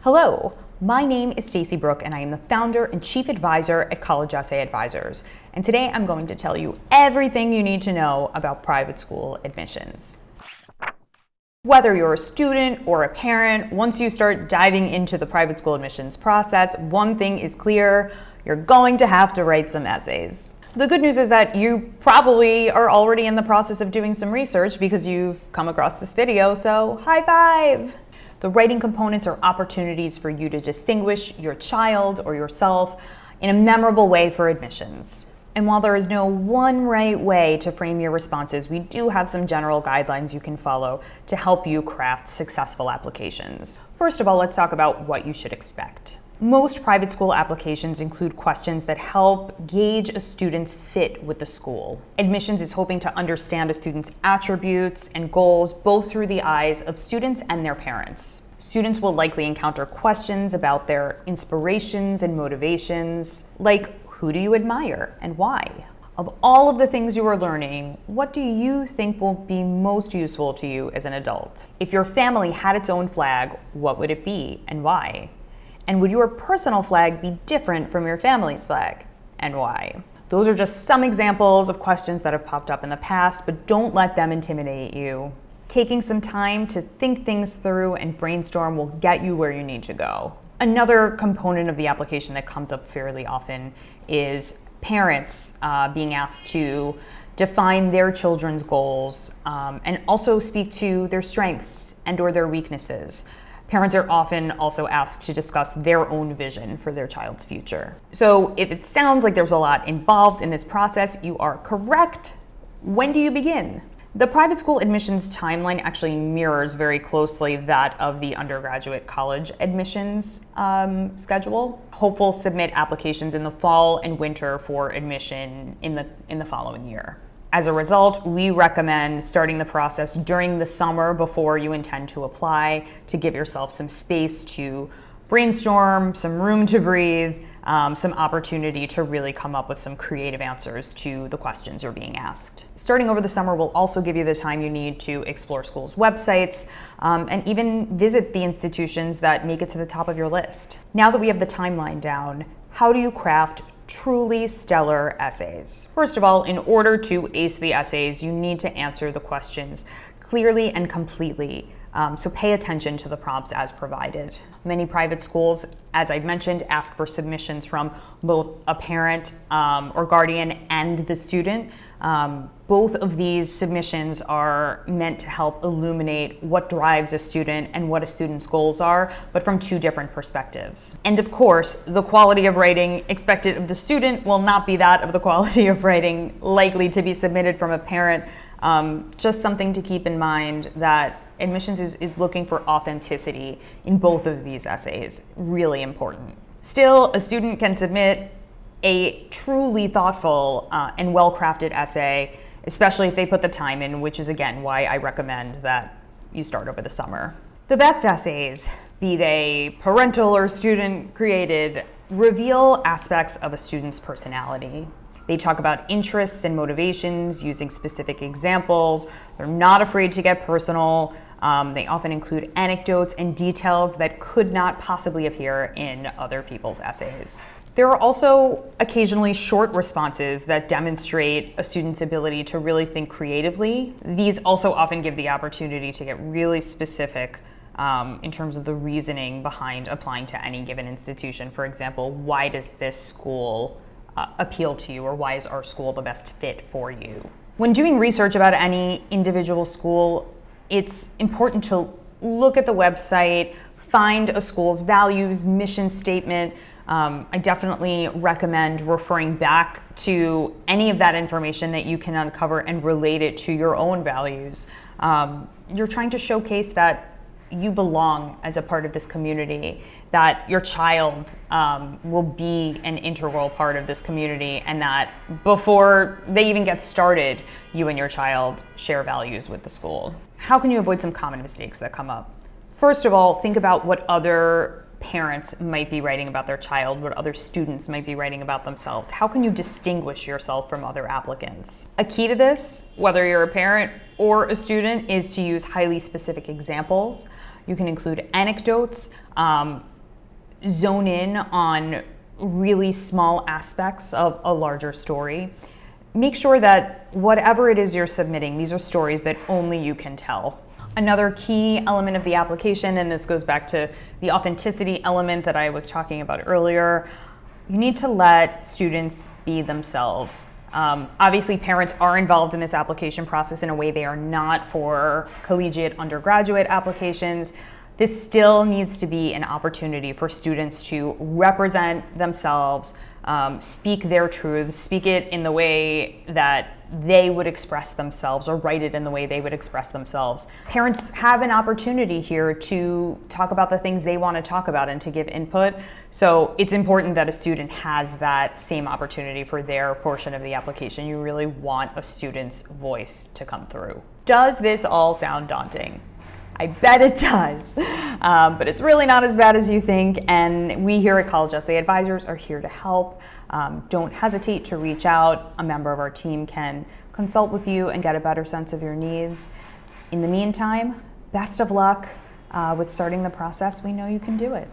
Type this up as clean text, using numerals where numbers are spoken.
Hello, my name is Stacey Brook and I am the founder and chief advisor at College Essay Advisors. And today I'm going to tell you everything you need to know about private school admissions. Whether you're a student or a parent, once you start diving into the private school admissions process, one thing is clear: you're going to have to write some essays. The good news is that you probably are already in the process of doing some research because you've come across this video, so high five! The writing components are opportunities for you to distinguish your child or yourself in a memorable way for admissions. And while there is no one right way to frame your responses, we do have some general guidelines you can follow to help you craft successful applications. First of all, let's talk about what you should expect. Most private school applications include questions that help gauge a student's fit with the school. Admissions is hoping to understand a student's attributes and goals both through the eyes of students and their parents. Students will likely encounter questions about their inspirations and motivations, like who do you admire and why? Of all of the things you are learning, what do you think will be most useful to you as an adult? If your family had its own flag, what would it be and why? And would your personal flag be different from your family's flag, and why? Those are just some examples of questions that have popped up in the past, but don't let them intimidate you. Taking some time to think things through and brainstorm will get you where you need to go. Another component of the application that comes up fairly often is parents being asked to define their children's goals and also speak to their strengths and/or their weaknesses. Parents are often also asked to discuss their own vision for their child's future. So if it sounds like there's a lot involved in this process, you are correct. When do you begin? The private school admissions timeline actually mirrors very closely that of the undergraduate college admissions schedule. Hopefuls submit applications in the fall and winter for admission in the following year. As a result, we recommend starting the process during the summer before you intend to apply, to give yourself some space to brainstorm, some room to breathe, some opportunity to really come up with some creative answers to the questions you're being asked. Starting over the summer will also give you the time you need to explore schools' websites and even visit the institutions that make it to the top of your list. Now that we have the timeline down, how do you craft truly stellar essays? First of all, in order to ace the essays, you need to answer the questions clearly and completely. So pay attention to the prompts as provided. Many private schools, as I've mentioned, ask for submissions from both a parent or guardian and the student. Both of these submissions are meant to help illuminate what drives a student and what a student's goals are, but from two different perspectives. And of course, the quality of writing expected of the student will not be that of the quality of writing likely to be submitted from a parent. Just something to keep in mind, that admissions is looking for authenticity in both of these essays. Really important. Still, a student can submit a truly thoughtful and well-crafted essay, especially if they put the time in, which is again why I recommend that you start over the summer. The best essays, be they parental or student created, reveal aspects of a student's personality. They talk about interests and motivations using specific examples. They're not afraid to get personal. They often include anecdotes and details that could not possibly appear in other people's essays. There are also occasionally short responses that demonstrate a student's ability to really think creatively. These also often give the opportunity to get really specific in terms of the reasoning behind applying to any given institution. For example, why does this school appeal to you, or why is our school the best fit for you? When doing research about any individual school, it's important to look at the website, find a school's values, mission statement. I definitely recommend referring back to any of that information that you can uncover and relate it to your own values. You're trying to showcase that you belong as a part of this community, that your child will be an integral part of this community, and that before they even get started, you and your child share values with the school. How can you avoid some common mistakes that come up? First of all, think about what other parents might be writing about their child, what other students might be writing about themselves. How can you distinguish yourself from other applicants? A key to this, whether you're a parent or a student, is to use highly specific examples. You can include anecdotes, zone in on really small aspects of a larger story. Make sure that whatever it is you're submitting, these are stories that only you can tell. Another key element of the application, and this goes back to the authenticity element that I was talking about earlier, you need to let students be themselves. Obviously, parents are involved in this application process in a way they are not for collegiate undergraduate applications. This still needs to be an opportunity for students to represent themselves, speak their truths, speak it in the way that they would express themselves, or write it in the way they would express themselves. Parents have an opportunity here to talk about the things they want to talk about and to give input. So it's important that a student has that same opportunity for their portion of the application. You really want a student's voice to come through. Does this all sound daunting? I bet it does, but it's really not as bad as you think, and we here at College Essay Advisors are here to help. Don't hesitate to reach out. A member of our team can consult with you and get a better sense of your needs. In the meantime, best of luck with starting the process. We know you can do it.